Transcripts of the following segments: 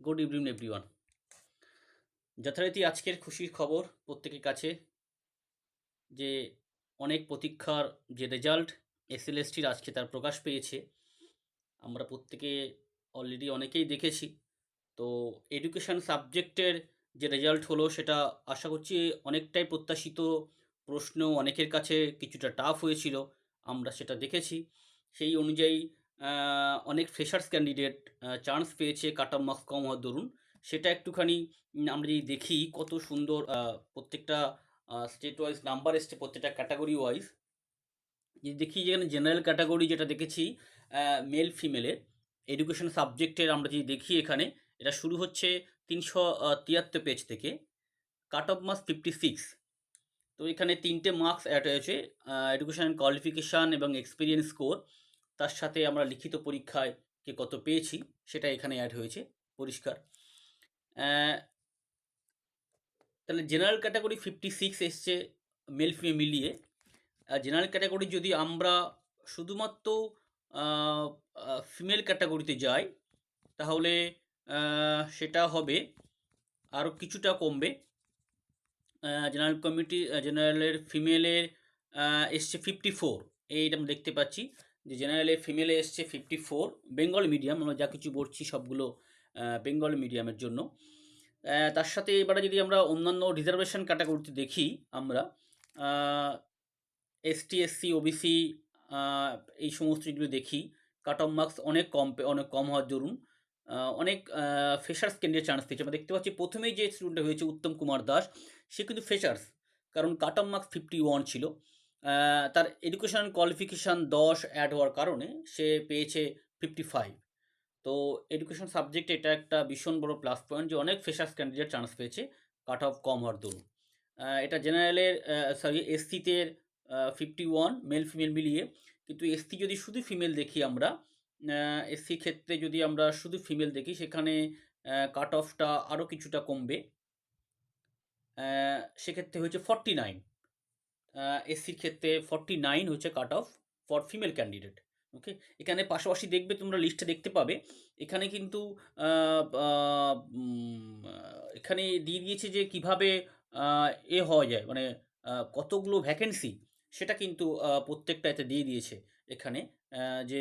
Good evening everyone. যথারীতি আজকের খুশির খবর প্রত্যেকের কাছে যে অনেক প্রতীক্ষার যে রেজাল্ট এসএলএসটির আজকে তার প্রকাশ পেয়েছে। আমরা প্রত্যেকে অলরেডি অনেকেই দেখেছি। তো এডুকেশান সাবজেক্টের যে রেজাল্ট হলো সেটা আশা করছি অনেকটাই প্রত্যাশিত। প্রশ্ন অনেকের কাছে কিছুটা টাফ হয়েছিল, আমরা সেটা দেখেছি। সেই অনুযায়ী অনেক ফ্রেশার্স ক্যান্ডিডেট চান্স পেয়েছে কাট অফ মার্কস কম হওয়ার দরুন। সেটা একটুখানি আমরা যদি দেখি কত সুন্দর প্রত্যেকটা স্টেট ওয়াইজ নাম্বার এসছে প্রত্যেকটা ক্যাটাগরি ওয়াইজ। যদি দেখি যেখানে জেনারেল ক্যাটাগরি যেটা দেখেছি মেল ফিমেলের এডুকেশন সাবজেক্টের, আমরা যদি দেখি এখানে এটা শুরু হচ্ছে 373 পেজ থেকে, কাট অফ মার্কস 56। তো এখানে 3টে মার্কস অ্যাড হয়েছে, এডুকেশন কোয়ালিফিকেশান এবং এক্সপিরিয়েন্স স্কোর। তার সাথে আমরা লিখিত পরীক্ষায় কে কত পেয়েছি সেটা এখানে অ্যাড হয়েছে পরিষ্কার। তাহলে জেনারেল ক্যাটাগরি 56 এসছে মেল ফিমেল মিলিয়ে। জেনারেল ক্যাটাগরি যদি আমরা শুধুমাত্র ফিমেল ক্যাটাগরিতে যাই তাহলে সেটা হবে আরও কিছুটা কমবে। জেনারেলের ফিমেলের এসছে 54, এইটা আমরা দেখতে পাচ্ছি যে জেনারেলে ফিমেলে এসছে 54। বেঙ্গল মিডিয়াম, আমরা যা কিছু বলছি সবগুলো বেঙ্গল মিডিয়ামের জন্য। তার সাথে এবারে যদি আমরা অন্যান্য রিজার্ভেশন ক্যাটাগরিতে দেখি, আমরা এসটি এসসি ওবিসি এই সমস্ত যেগুলো দেখি, কাট অফ মার্কস অনেক কম হওয়ার দরুন অনেক ফ্রেশার্স ক্যান্ডিডেট চান্স পেয়েছে। আমরা দেখতে পাচ্ছি প্রথমেই যে স্টুডেন্ট হয়েছে উত্তম কুমার দাস, সে কিন্তু ফ্রেশার্স, কারণ কাট অফ মার্কস 51 ছিল। তার এডুকেশন কোয়ালিফিকেশান 10 অ্যাড হওয়ার কারণে সে পেয়েছে 55। তো এডুকেশন সাবজেক্টে এটা একটা ভীষণ বড় প্লাস পয়েন্ট যে অনেক ফ্রেশার্স ক্যান্ডিডেট চান্স পেয়েছে কাট অফ কম হওয়ার দরুন। এটা জেনারেলের এসসিতে 51 মেল ফিমেল মিলিয়ে। কিন্তু এসসি যদি শুধু ফিমেল দেখি আমরা, এসসি ক্ষেত্রে যদি আমরা শুধু ফিমেল দেখি সেখানে কাট অফটা আরও কিছুটা কমবে। সেক্ষেত্রে হচ্ছে 49। এসসির ক্ষেত্রে 49 হচ্ছে cut off for female candidate. Okay, এখানে পাশাপাশি দেখবে তোমরা লিস্টটা দেখতে পাবে, এখানে কিন্তু এখানে দিয়ে দিয়েছে যে কিভাবে হওয়া যায়, মানে কতগুলো ভ্যাকেন্সি সেটা কিন্তু প্রত্যেকটা এতে দিয়ে দিয়েছে এখানে। যে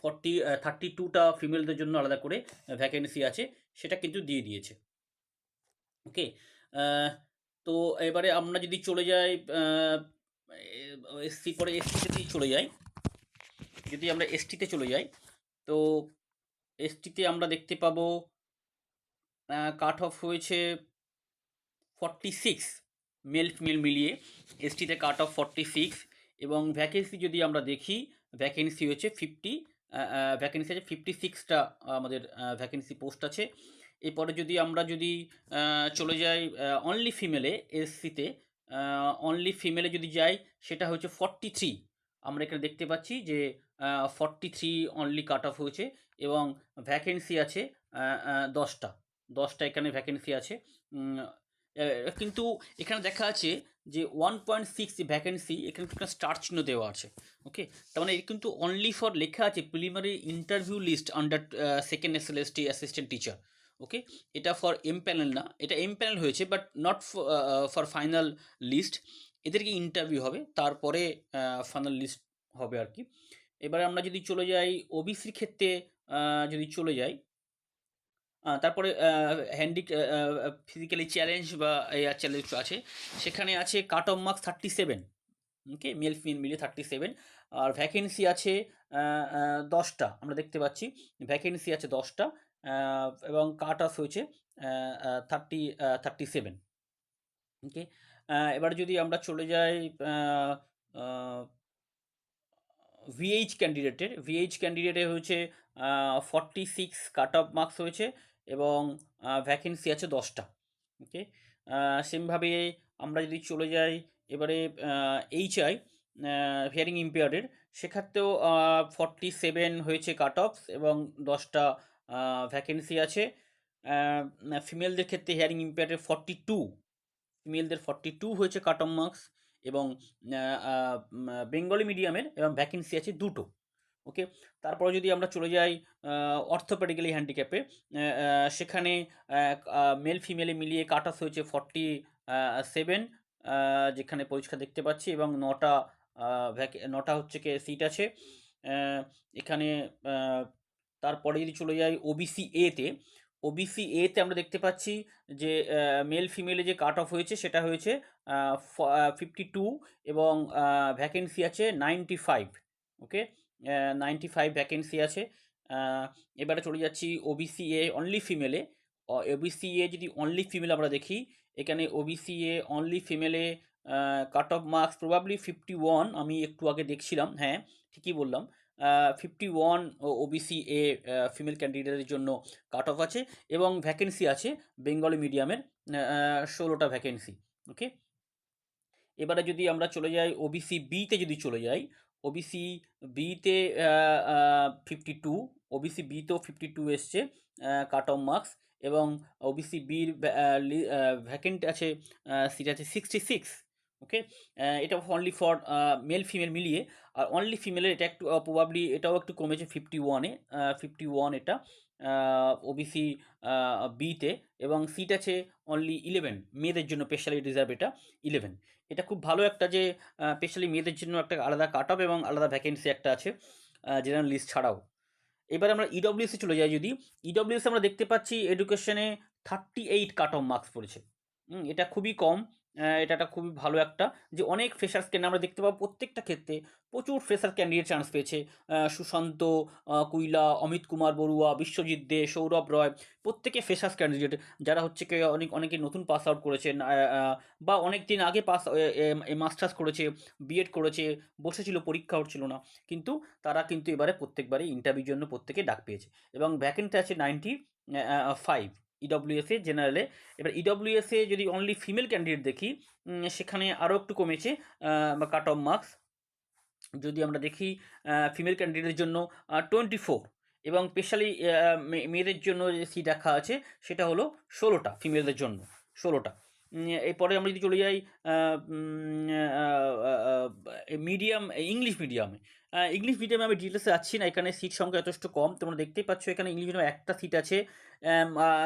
32টা ফিমেলদের জন্য আলাদা করে ভ্যাকেন্সি আছে, সেটা কিন্তু দিয়ে দিয়েছে। ওকে, তো এবারে আমরা যদি চলে যাই এসসি পরে এসটিতে চলে যাই, যদি আমরা এসটিতে চলে যাই তো এসটিতে আমরা দেখতে পাবো কাট অফ হয়েছে 46 মেল ফিমেল মিলিয়ে। এসটিতে কাট অফ 46 এবং ভ্যাকেন্সি যদি আমরা দেখি ভ্যাকেন্সি হচ্ছে 50, ভ্যাকেন্সি আছে 56টা আমাদের ভ্যাকেন্সি পোস্ট আছে। এরপরে যদি আমরা চলে যাই অনলি ফিমেলে, এসসিতে অনলি ফিমেলে যদি যাই সেটা হচ্ছে 43। আমরা এখানে দেখতে পাচ্ছি যে 43 অনলি কাট অফ হয়েছে এবং ভ্যাকেন্সি আছে 10টা এখানে ভ্যাকেন্সি আছে। কিন্তু এখানে দেখা আছে যে 1.6 ভ্যাকেন্সি এখানে একটা স্টার চিহ্ন দেওয়া আছে। ওকে, তার মানে কিন্তু অনলি ফর লেখা আছে preliminary interview list under second SLST assistant teacher. Okay, এটা ফর এম প্যানেল না, এটা এম প্যানেল হয়েছে but not for final list. এদেরকে ইন্টারভিউ হবে, তারপরে ফাইনাল লিস্ট হবে আর কি। এবারে আমরা যদি চলে যাই ওবিসির ক্ষেত্রে, যদি চলে যাই তারপরে ফিজিক্যালি চ্যালেঞ্জ বা চ্যালেঞ্জ আছে, সেখানে আছে কাট অফ মার্কস 37। ওকে, মেল ফিমেল মিলিয়ে 37। আর ভ্যাকেন্সি আছে 10টা, আমরা দেখতে পাচ্ছি ভ্যাকেন্সি আছে 10টা এবং কাট অফ হয়েছে 37। ওকে, এবার যদি আমরা চলে যাই ভিএইচ ক্যান্ডিডেটের হয়েছে 46 কাট অফ মার্কস হয়েছে এবং ভ্যাকেন্সি আছে 10টা। ওকে, সেমভাবে আমরা যদি চলে যাই এবারে এইচআই হিয়ারিং ইম্পেয়ার্ডের, সেক্ষেত্রেও 47 হয়েছে কাট অফ এবং 10টা ভ্যাকেন্সি আছে। ফিমেলদের ক্ষেত্রে হিয়ারিং ইম্পেয়ার্ডের 42, ফিমেলদের 42 হয়েছে কাট অফ মার্কস এবং বেঙ্গলি মিডিয়ামের এবং ভ্যাকেন্সি আছে 2টো। ওকে, তারপরে যদি আমরা চলে যাই অর্থোপেডিক্যালি হ্যান্ডিক্যাপে, সেখানে মেল ফিমেলে মিলিয়ে কাট অফ হয়েছে 47, যেখানে পরিষ্কার দেখতে পাচ্ছি, এবং 9টা হচ্ছে কি সিট আছে এখানে। তারপরে যদি চলে যাই ওবিসি এতে, ওবিসি এতে আমরা দেখতে পাচ্ছি যে মেল ফিমেলে যে কাট অফ হয়েছে সেটা হয়েছে 52, এবং ভ্যাকেন্সি আছে 95। ওকে, 95 ভ্যাকেন্সি আছে। এবারে চলে যাচ্ছি ওবিসি এ অনলি ফিমেলে। ওবিসি এ যদি অনলি ফিমেল আমরা দেখি, এখানে ওবিসি এ অনলি ফিমেলে কাট অফ মার্কস প্রবাবলি 51, আমি একটু আগে দেখছিলাম, হ্যাঁ ঠিকই বললাম, 51 ওবিসি এ ফিমেল ক্যান্ডিডেটের জন্য কাট অফ আছে, এবং ভ্যাকেন্সি আছে বেঙ্গলি মিডিয়ামের 16টা ভ্যাকেন্সি। ওকে, এবারে যদি আমরা চলে যাই ওবিসি বিতে, যদি চলে যাই ওবিসি বিতে 52, ওবিসি বিতেও 52 এসছে কাট অফ মার্কস, এবং ওবিসি বির ভ্যাকেন্ট আছে, সিট আছে 66। ওকে, এটা অনলি ফর মেল ফিমেল মিলিয়ে। আর অনলি ফিমেলের এটা একটু প্রবাবলি এটাও একটু কমেছে 51-এ, 51 এটা ওবিসি বিতে, এবং সিট আছে অনলি 11 মেয়েদের জন্য, স্পেশালি রিজার্ভ এটা 11। এটা খুব ভালো একটা যে স্পেশালি মেয়েদের জন্য একটা আলাদা কাট অফ এবং আলাদা ভ্যাকেন্সি একটা আছে জেনারেল লিস্ট ছাড়াও। এবার আমরা ইডব্লিউএসে চলে যাই, যদি ইডব্লিউএসে আমরা দেখতে পাচ্ছি এডুকেশনে 38 কাট অফ মার্কস পড়েছে। এটা খুবই কম। এটা একটা খুবই ভালো একটা, যে অনেক ফ্রেশার্স ক্যান্ডিডেট আমরা দেখতে পাবো প্রত্যেকটা ক্ষেত্রে প্রচুর ফ্রেশার ক্যান্ডিডেট চান্স পেয়েছে। সুশান্ত কুইলা, অমিত কুমার বড়ুয়া, বিশ্বজিৎ দে, সৌরভ রয়, প্রত্যেকে ফ্রেশার্স ক্যান্ডিডেট, যারা হচ্ছে কি অনেকে নতুন পাস আউট করেছেন, বা অনেক দিন আগে মাস্টার্স করেছে, বিএড করেছে, বসেছিল, পরীক্ষা হচ্ছিল না, কিন্তু তারা কিন্তু এবারে প্রত্যেকবারই ইন্টারভিউর জন্য প্রত্যেকে ডাক পেয়েছে, এবং ভ্যাকেন্সি আছে 95 ইডব্লিউএসএ জেনারেলে। এবার ইডব্লিউএসএ যদি অনলি ফিমেল ক্যান্ডিডেট দেখি, সেখানে আরও একটু কমেছে কাট অফ মার্কস। যদি আমরা দেখি ফিমেল ক্যান্ডিডেটের জন্য 24, এবং স্পেশালি মেয়েদের জন্য যে সিট রাখা আছে সেটা হলো 16টা, ফিমেলদের জন্য 16টা। এরপরে আমরা যদি চলে যাই মিডিয়াম, ইংলিশ মিডিয়ামে, ইংলিশ মিডিয়ামে আমি ডিটেলসে যাচ্ছি না, এখানে সিট সংখ্যা যথেষ্ট কম, তোমরা দেখতেই পাচ্ছ এখানে ইংলিশ মিডিয়ামে একটা সিট আছে,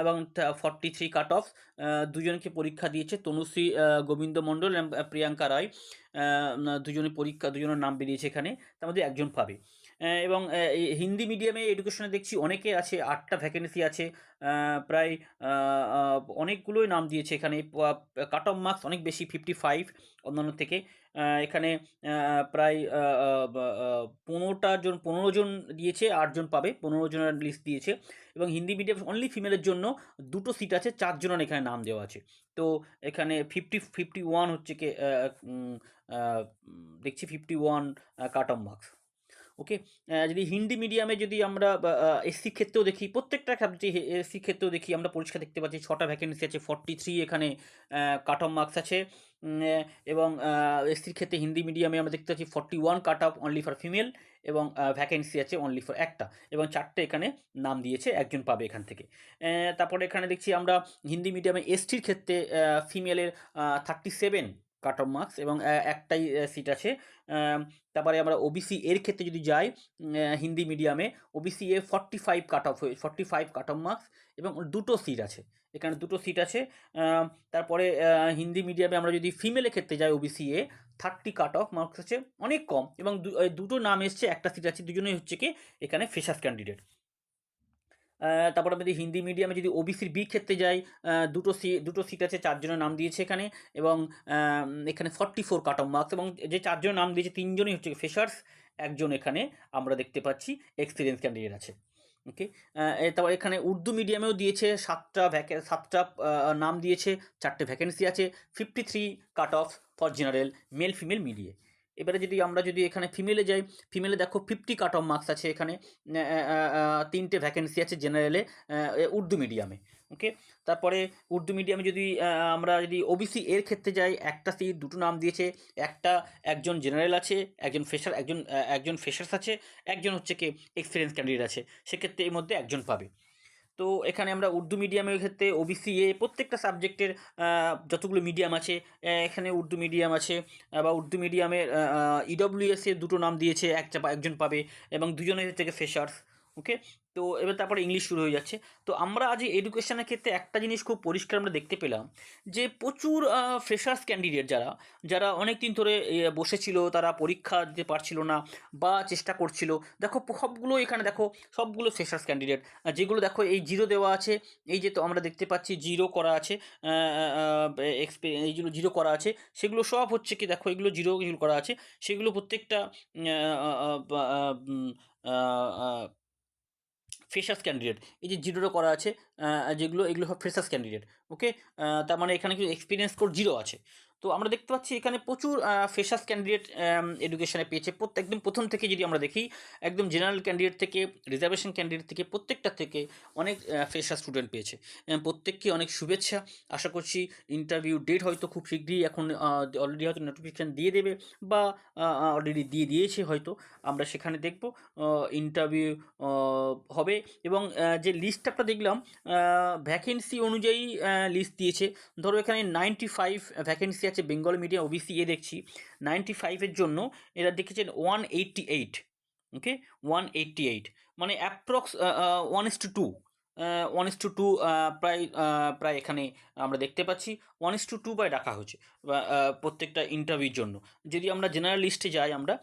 এবং 43 কাট অফ। দুজনকে পরীক্ষা দিয়েছে, তনুশ্রী গোবিন্দ মণ্ডল এবং প্রিয়াঙ্কা রায়, দুজনের নাম বেরিয়েছে এখানে, তার মধ্যে একজন পাবে। এবং হিন্দি মিডিয়ামে এডুকেশনে দেখছি অনেকে আছে, 8টা ভ্যাকেন্সি আছে, প্রায় অনেকগুলোই নাম দিয়েছে এখানে, কাট অফ মার্কস অনেক বেশি, 55 অন্যান্য থেকে। এখানে প্রায় 15 জন দিয়েছে, 8 জন পাবে, 15 জনের লিস্ট দিয়েছে, এবং হিন্দি মিডিয়াম অনলি ফিমেলের জন্য 2টো সিট আছে, 4 জনের এখানে নাম দেওয়া আছে। তো এখানে 51 হচ্ছে কি দেখছি 51 কাট অফ মার্কস। ওকে, যদি হিন্দি মিডিয়ামে যদি আমরা এসসি ক্ষেত্রেও দেখি, প্রত্যেকটা সাবজেক্ট এসসি ক্ষেত্রেও দেখি আমরা পরিষ্কার দেখতে পাচ্ছি 6টা ভ্যাকেন্সি আছে, 43 এখানে কাট অফ মার্কস আছে, এবং এসসির ক্ষেত্রে হিন্দি মিডিয়ামে আমরা দেখতে পাচ্ছি 41 cut off only for female, এবং ভ্যাকেন্সি আছে অনলি ফর একটা, এবং 4টে এখানে নাম দিয়েছে, একজন পাবে এখান থেকে। তারপরে এখানে দেখছি আমরা হিন্দি মিডিয়ামে এসটির ক্ষেত্রে ফিমেলের 37 কাট অফ মার্কস, এবং একটাই সিট আছে। তারপরে আমরা ওবিসি এর ক্ষেত্রে যদি যাই, হিন্দি মিডিয়ামে OBC A 45 cut off 45 cut off marks, এবং 2টো সিট আছে, এখানে 2টো সিট আছে। তারপরে হিন্দি মিডিয়ামে আমরা যদি ফিমেলের ক্ষেত্রে যাই, OBC A 30 cut off marks আছে, অনেক কম, এবং দুটো নাম এসছে, একটা সিট আছে, দুজনেই হচ্ছে কি এখানে ফ্রেশার্স ক্যান্ডিডেট। তারপর আমি যদি হিন্দি মিডিয়ামে যদি ওবিসির বি ক্ষেত্রে যাই, দুটো সিট আছে, 4 জনের নাম দিয়েছে এখানে, এবং এখানে 44 কাট অফ মার্কস, এবং যে 4 জনের নাম দিয়েছে 3 জনই হচ্ছে ফ্রেশার্স, একজন এখানে আমরা দেখতে পাচ্ছি এক্সপিরিয়েন্স ক্যান্ডিডেট আছে। ওকে, তারপর এখানে উর্দু মিডিয়ামেও দিয়েছে 7টা নাম দিয়েছে, 4টে ভ্যাকেন্সি আছে, 53 কাট off for general, male female মিলিয়ে। এবারে আমরা যদি এখানে ফিমেলে যাই, ফিমেলে দেখো 50 কাট অফ মার্কস আছে এখানে, 3টে ভ্যাকেন্সি আছে জেনারেলে, উর্দু মিডিয়ামে। ওকে, তারপরে উর্দু মিডিয়ামে যদি আমরা যদি ওবিসি এর ক্ষেত্রে যাই, একটা সিট, 2টো নাম দিয়েছে, একজন জেনারেল আছে, একজন ফ্রেশার্স আছে, একজন হচ্ছে কি এক্সপিরিয়েন্স ক্যান্ডিডেট আছে, সেক্ষেত্রে এর মধ্যে একজন পাবে। তো এখানে আমরা উর্দু মিডিয়ামের ক্ষেত্রে ওবিসি এ প্রত্যেকটা সাবজেক্টের যতগুলো মিডিয়াম আছে, এখানে উর্দু মিডিয়াম আছে, বা উর্দু মিডিয়ামের ইডব্লিউএস এর দুটো নাম দিয়েছে, একজন পাবে এবং দুজনের থেকে ফ্রেশার্স। ওকে, তো এবার তারপরে ইংলিশ শুরু হয়ে যাচ্ছে। তো আমরা আজ এডুকেশনের ক্ষেত্রে একটা জিনিস খুব পরিষ্কার আমরা দেখতে পেলাম, যে প্রচুর ফ্রেশার্স ক্যান্ডিডেট যারা যারা অনেক দিন ধরে বসেছিল, তারা পরীক্ষা দিতে পারছিল না বা চেষ্টা করছিল, দেখো সবগুলো এখানে দেখো সবগুলো ফ্রেশার্স ক্যান্ডিডেট। যেগুলো দেখো এই জিরো দেওয়া আছে, এই যে তো আমরা দেখতে পাচ্ছি জিরো করা আছে, এইগুলো জিরো করা আছে, সেগুলো সব হচ্ছে কি দেখো এগুলো জিরো এগুলো করা আছে, সেগুলো প্রত্যেকটা ফ্রেশার্স ক্যান্ডিডেট। এই যে জিরোটা করা আছে, যেগুলো এগুলো সব ফ্রেশার্স ক্যান্ডিডেট। ওকে, তার মানে এখানে কিছু এক্সপিরিয়েন্স কোড জিরো আছে। তো আমরা দেখতে পাচ্ছি এখানে প্রচুর ফ্রেশার্স ক্যান্ডিডেট এডুকেশনে পেয়েছে। একদম প্রথম থেকে যদি আমরা দেখি, একদম জেনারেল ক্যান্ডিডেট থেকে রিজার্ভেশন ক্যান্ডিডেট থেকে প্রত্যেকটা থেকে অনেক ফ্রেশার স্টুডেন্ট পেয়েছে। প্রত্যেককে অনেক শুভেচ্ছা। আশা করছি ইন্টারভিউ ডেট হয়তো খুব শীঘ্রই এখন অলরেডি হয়তো নোটিফিকেশান দিয়ে দেবে, বা অলরেডি দিয়ে দিয়েছে হয়তো, আমরা সেখানে দেখব ইন্টারভিউ হবে। এবং যে লিস্টটা আমরা দেখলাম, ভ্যাকেন্সি অনুযায়ী লিস্ট দিয়েছে। ধরো এখানে 95 ভ্যাকেন্সি আছে বেঙ্গল মিডিয়াম ওবিসি এ দেখছি। 95-এর জন্য এরা দেখেছেন 188। ওকে, 188 মানে অ্যাপ্রক্স 1:2, 1:2 প্রায় এখানে আমরা দেখতে পাচ্ছি 1:2 ডাকা হয়েছে প্রত্যেকটা ইন্টারভিউর জন্য। যদি আমরা জেনারেল লিস্টে যাই, আমরা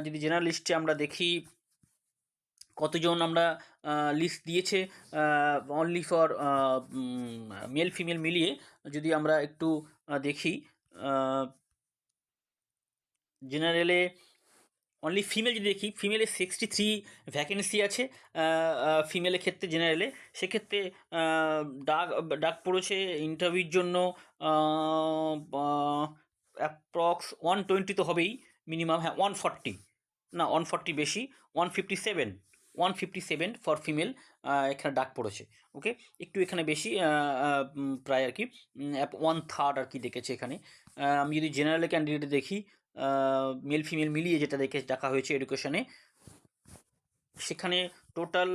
যদি জেনারেল লিস্টে আমরা দেখি কতজন আমরা লিস্ট দিয়েছে অনলি ফর মেল ফিমেল মিলিয়ে, যদি আমরা একটু দেখি, জেনারেলে অনলি ফিমেল যদি দেখি, ফিমেলে 63 ভ্যাকেন্সি আছে ফিমেলের ক্ষেত্রে জেনারেলে। সেক্ষেত্রে ডাক ডাক পড়েছে ইন্টারভিউর জন্য অ্যাপ্রক্স 120 তো হবেই মিনিমাম, হ্যাঁ 140, না 140 বেশি, 157 ফর ফিমেল এখানে ডাক পড়েছে। ওকে, একটু এখানে বেশি, প্রায় আর কি 1/3 আর কি ডেকেছে এখানে। আমি যদি জেনারেল ক্যান্ডিডেট দেখি, মেল ফিমেল মিলিয়ে যেটা দেখে ডাকা হয়েছে এডুকেশনে, সেখানে টোটাল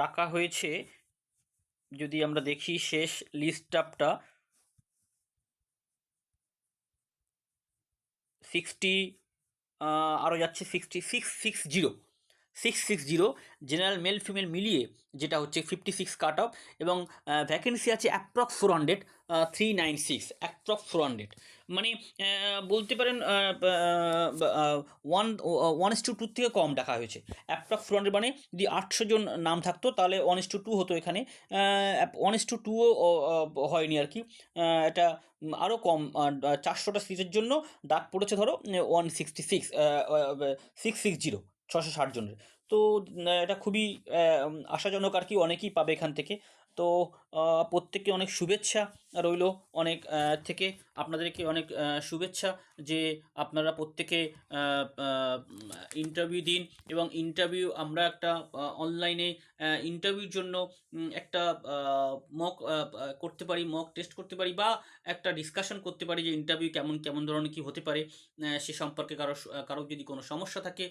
ডাকা হয়েছে, যদি আমরা দেখি শেষ লিস্ট আপটা 60, আরও যাচ্ছে 660 জেনারেল মেল ফিমেল মিলিয়ে, যেটা হচ্ছে 56 কাট অফ। এবং ভ্যাকেন্সি আছে অ্যাপ্রক্স 400, 396 অ্যাপ্রক্স 400। মানে বলতে পারেন 1:2 থেকে কম ডাকা হয়েছে। অ্যাপ্রক্স 400 মানে যদি 800 জন নাম থাকতো তাহলে 1:2 হতো এখানে, 1:2ও হয়নি আর কি। এটা আরও কম, 400টা সিটের জন্য ডাক পড়েছে ধরো 660 জনের। তো এটা খুবই আশাজনক আর কি, অনেকেই পাবে এখান থেকে। তো প্রত্যেককে অনেক শুভেচ্ছা রইল, অনেক থেকে আপনাদেরকে অনেক শুভেচ্ছা, যে আপনারা প্রত্যেকে ইন্টারভিউ দিন। এবং ইন্টারভিউ আমরা একটা অনলাইনে ইন্টারভিউর জন্য একটা মক করতে পারি, মক টেস্ট করতে পারি, বা একটা ডিসকাশন করতে পারি যে ইন্টারভিউ কেমন কেমন ধরনের কী হতে পারে। সে সম্পর্কে কারো যদি কোনো সমস্যা থাকে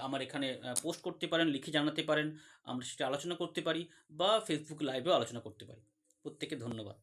আমার এখানে পোস্ট করতে পারেন, লিখে জানাতে পারেন, আমরা সেটা আলোচনা করতে পারি, বা ফেসবুক লাইভেও আলোচনা করতে পারি। প্রত্যেকে ধন্যবাদ।